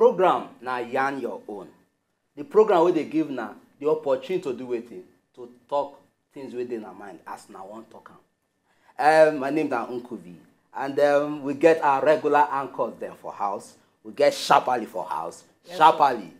program now yarn your own. The program where they give now the opportunity to do it, to talk things within our mind as now one talk. My name is Uncle V, and we get our regular anchors then for house. We get Sharply for house. Yes, Sharply,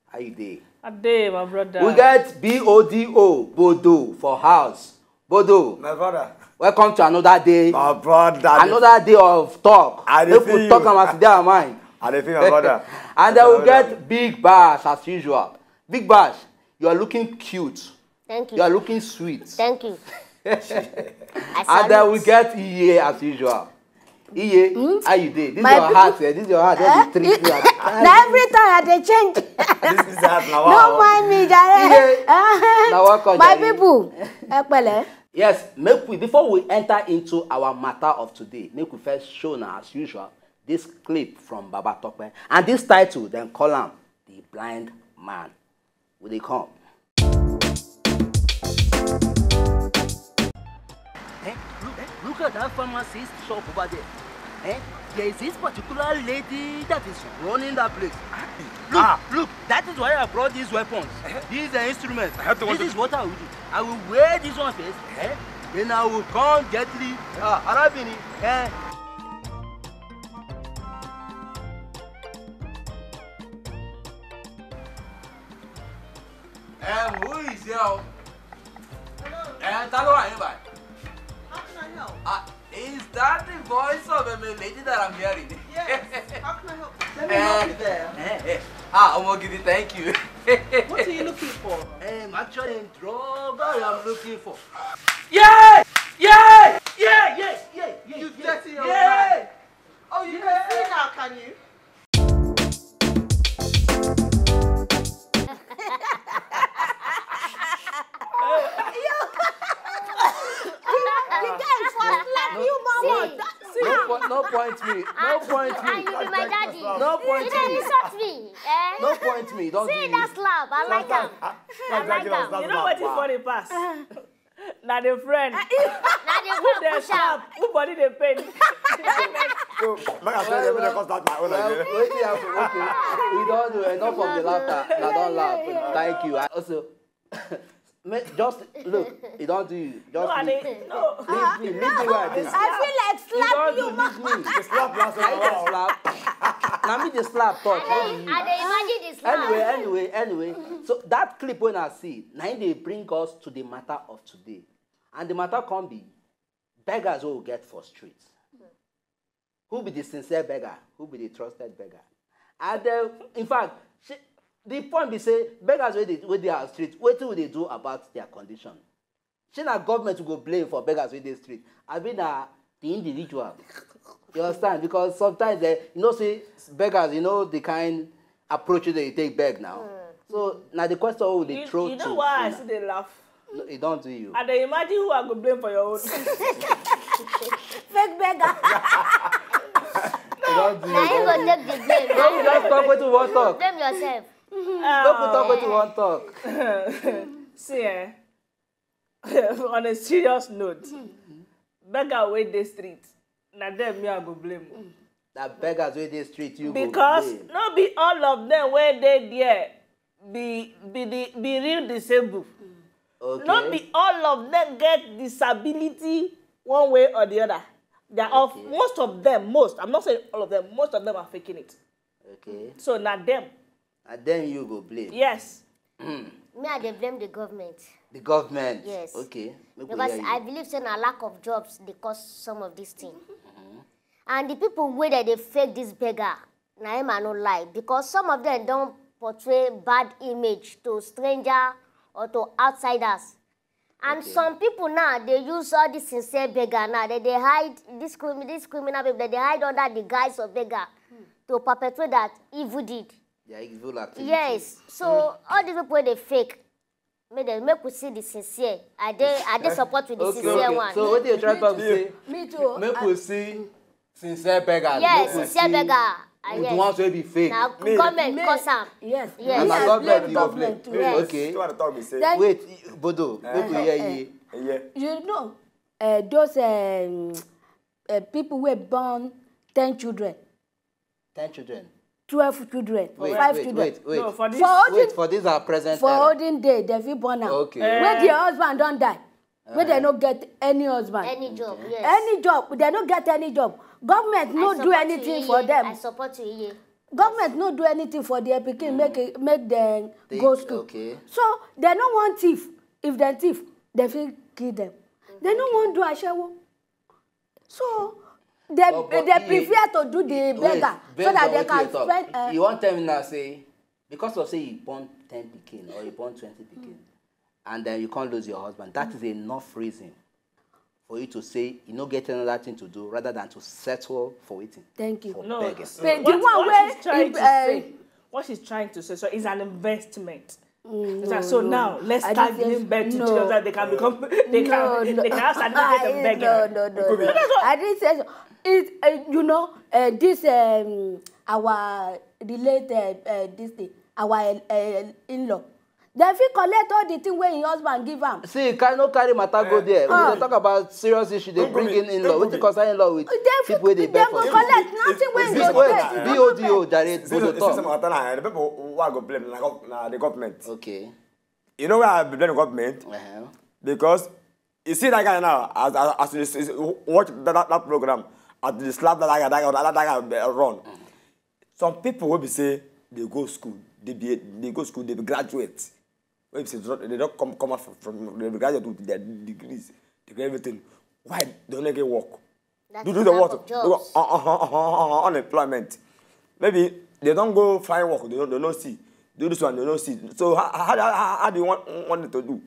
how you dey? I dey, my brother. We get BODO, Bodo for house. Bodo, my brother. Welcome to another day. My brother. Another day of talk. If we talk about today our mind. I dey feel my brother. And then we get Big Bash as usual. Big Bash, you are looking cute. Thank you. You are looking sweet. Thank you. And then we get Iye as usual. Iye, how you dey? This is your heart. This is your heart. Just treat you. Now every time they change. This is heart now. Don't mind me, Jare. Now welcome, my people. Yes, make we before we enter into our matter of today, make we first show now as usual this clip from Baba Tokwe, and this title then call him The Blind Man. Will they come? Look at that pharmacist shop over there. There is this particular lady that is running that place. Look, that is why I brought these weapons. These are instruments. This is what I will do. I will wear this one first, then I will come gently. Arabini, who is here? Hello, anybody? How can I help? Is that the voice of a lady that I'm hearing? Yes. How can I help? Let me help you there. Omogidi, thank you. What are you looking for? Actually, in drug, I am looking for. Yeah! You dirty old man. Oh, you can see now, can you? No point me. And you be my daddy. No point You don't me. insult me. No point me. Don't See do that slap. I like that. I like that. You know what is funny pass? Now the friend. Now they Who will they push slap? out. Who body they pain? So, like I said, I'm cost that my own again. Okay. We don't do enough of the laughter. Now don't laugh. Thank you. Also, just look. It don't do you. Just leave me. Leave me where it is. I feel like slap you, Leave me. The slap last I just slap. Now me the slap touch. And they imagine this slap. Anyway. So that clip when I see, now they bring us to the matter of today. And the matter can be beggars who will get for streets. Who be the sincere beggar? Who be the trusted beggar? And in fact, the point be say beggars where they are street, what do they do about their condition? She na government will go blame for beggars with the street. I mean the individual. You understand? Because sometimes they say beggars, the kind approach they take beg now. So now the question who they throw to. You know why I see they laugh? No, it don't do you. And they imagine who I go blame for your own. fake beggar. It don't do you. Now you go take the blame. Don't just talk what you want talk. Blame yourself. Don't talk what you want talk. See, on a serious note, beggar wey dey street, na them me I go blame. That beggars wey dey street you because go blame. no be all of them wey dey there be real disabled. Okay. Not be all of them get disability one way or the other. They are Okay. most of them, I'm not saying all of them, most of them are faking it. Okay. So not them. And then you go blame. Yes. Me, I dey blame the government. The government. Yes. Okay. Make we Because hear you. I believe say na lack of jobs they cause some of these things. And the people wey they fake this beggar, na him I no like. Because some of them don't portray bad image to stranger or to outsiders. And some people now, they use all this sincere beggar now. They hide, this criminal people, they hide under the guise of beggar to perpetrate that evil deed. Yeah, evil activity. Yes. So all these people, they fake. Make we see the sincere. I dey support with the sincere one. So what do you try to say? Me too. Make we see sincere beggars. Yes, Make we sincere see beggar. The ones will be fake. Now government cause am. Yes. Yes. And Yes. I government you go Government blame. too. Yes. Okay. You want to talk me say? Then- Wait, Bodo, make we hear you. Yeah. You know, those people who born 10 children. 10 children. 12 children, Wait, 5 wait, children. wait. No, for this. For holding, Wait, for this our present for era. holding day, they fit born am. Okay. Where their husband don't die, where they no get any husband. Any job, yes. Any job, they don't get any job. Government no do anything for them. I support you, yeah. Government no do anything for their pikin, make them go school. Okay. So they no want thief. If they thief, they will kill them. They no want do ashewo. So they prefer to do the beggar so that they can spend. You want tell me now say because of say you born 10 pikin or you born 20 pikin, and then you can't lose your husband. That is enough reason for you to say you no get another thing to do rather than to settle for eating. Thank you. For No, begging. But the one where what she's trying to say, so is an investment. So now let's start giving birth to children that they can become, they can have certificate of begging. No. I didn't say so. It, you know, this our related this thing, our in-law. They fit collect all the thing when your husband give am. See, you cannot carry matter go there. When they talk about serious issue, they bring in-law. What they concern in-law with people where they beg for. They go collect nothing when This go there. BODO, direct, This go is to the talk. people who are going to blame the government. Okay. You know why I blame the government? Because you see that guy now, as you watch that program, as the slap that guy run. Some people will be say they go school, they be graduate. When they don't come out from they graduate with their degrees, they get everything. Why don't they get work? Do the work. Unemployment. Maybe they don't go find work. They don't see. Do this one. They don't see. So how do you want them to do?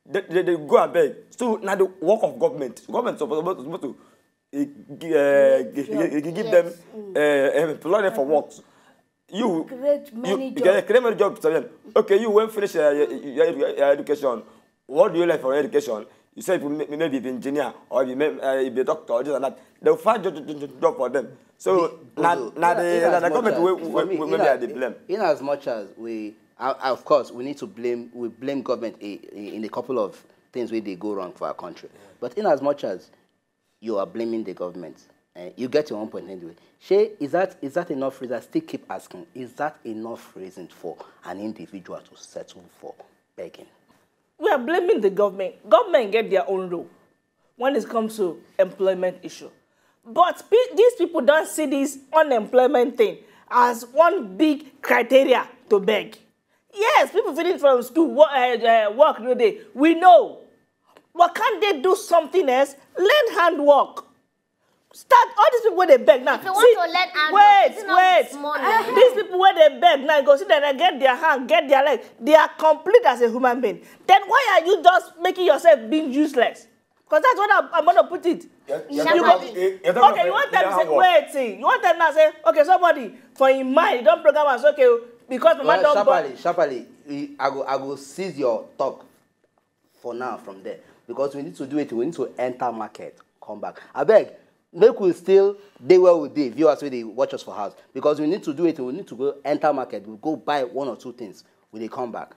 They go and beg. So now the work of government. Government is supposed to give them employ them for work. You create many jobs. Okay, you won't finish your education. What do you like for your education? You say maybe be engineer or be a doctor or this and that. They'll find job for them. So now the government will be the blame. In as much as we, of course, we need to blame. We blame government in a couple of things where they go wrong for our country. But in as much as you are blaming the government, you get your own point anyway. Shay, is that enough reason? I still keep asking, is that enough reason for an individual to settle for begging? We are blaming the government. Government get their own role when it comes to employment issue. But these people don't see this unemployment thing as one big criteria to beg. Yes, people finish from school, work no day. We know. But can't they do something else? Learn handwork. Start all these people where they beg now. If you want to let wait. These people where they beg now, go see that they get their hand, get their leg. They are complete as a human being. Then why are you just making yourself being useless? Because that's what I'm going to put it. Okay, you want them to say, wait, see. You want them now to say, okay, somebody, for in mind, you don't program us, okay, because Mama don't... Sharply, I go seize your talk for now from there. Because we need to do it, we need to enter market, come back. I beg, make we still dey well with the viewers where they watch us for house. Because we need to do it, we need to go enter market, we go buy one or two things when they come back.